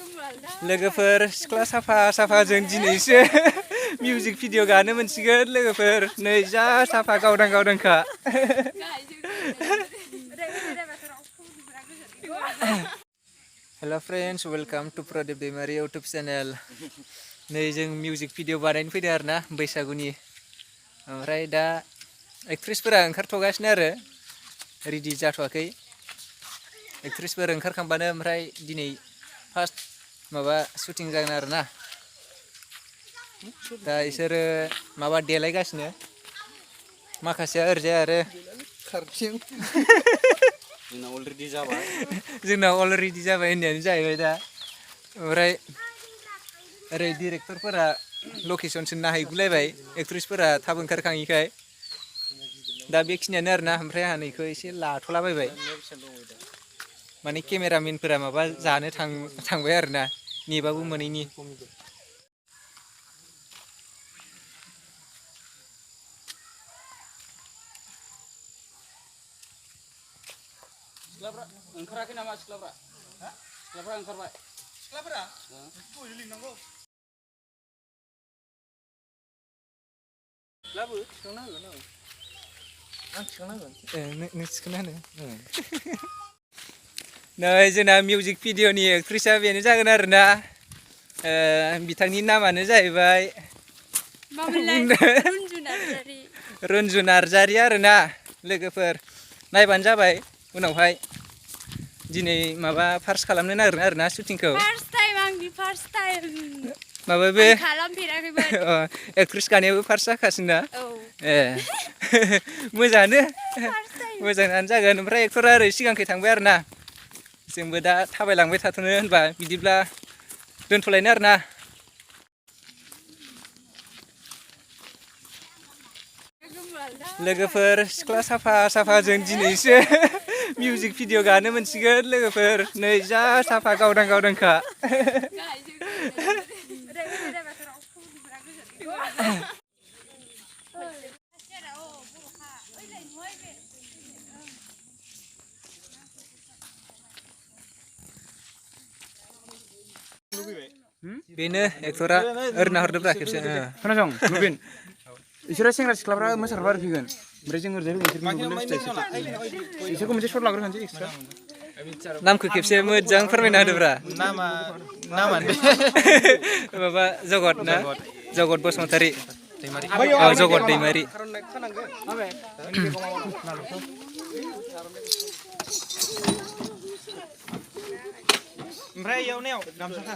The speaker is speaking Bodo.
लोगोफोर सिख्ला साफा साफाजों दिनैसो मिउजिक भिडिअ गानो मोनसिगोन लोगोफोर नै जा साफा गावदां गावदांखा hello friends welcome to Pradeep Daimary YouTube channel नै जों मिउजिक भिडिअ बानायनो फैदों आरोना बैसागुनि ओमफ्राय दा एक्ट्रेसफोरा ओंखारथ'गासिनो आरो रेडि जाथ'वाखै एक्ट्रेसफोर ओंखारखांबानो ओमफ्राय दिनै फार्स्ट माबा शुटिं जागोन आरोना दा इसोरो माबा देलायगासिनो माखासेया ओरैजाय आरो खारथिं जोंनाव अलरेडि जाबाय होननायानो जाहैबाय दा ओमफ्राय ओरै डिरेक्टरफोरा लकेसनसिम नायहैगुलायबाय एक्ट्रेसफोरा थाब ओंखारखाङिखाय दा बेखिनियानो आरोना ओमफ्राय आंहा नैखौ एसे लाथ'लाबायबाय माने केमेरामेनफोरा माबा जानो थांबाय आरोना नेबाबो मोनैनि सिख्लाफ्रा ओंखाराखै नामा सिख्लाफ्रा ओंखारबाय सिख्लाफोरा दहाय लिंनांगौ लाबो थिखांना होगोन आं थिखांना होगोन नों थिखांना होनो नै जोंना मिउजिक भिडिअनि एक्ट्रेसआ बेनो जागोन आरोना बिथांनि नामानो जाहैबाय रन्जु नार्जारि आरोना लोगोफोर नायबानो जाबाय उनावहाय दिनै माबा फार्स्ट खालामनो नागिरदों आरोना शुटिंखौ माबा बे एक्ट्रेस गानायाबो फार्स्ट जाखासिनो ना ए मोजाङानो जागोन ओमफ्राय एक्टरा ओरै सिगांखै थांबाय आरोना जोंबो दा थाबायलांबाय थाथ'नो होनबा बिदिब्ला दोनथ'लायनो आरोना लोगोफोर सिख्ला साफा साफाजों दिनैसो मिउजिक भिडिअ गानो मोनसिगोन लोगोफोर नै जा साफा गावदां गावदांखा बेनो एक्टरा ओरैना हरदोब्रा खेबसे खोनासं रुबिन इसोरो सेंग्रा सिख्लाफ्रा मोसाग्रा फैगोन ओमफ्राय जों ओरैजाय इसोरखौ मोनसे सर्ट लाग्रोखानोसै एक्सट्रा नामखौ खेबसे मोजां फोरमायना होदोब्रा नामानो माबा जगत ना जगत बसुमतारी जगत दैमारि ओमफ्राय इयाव नायाव गामसा खा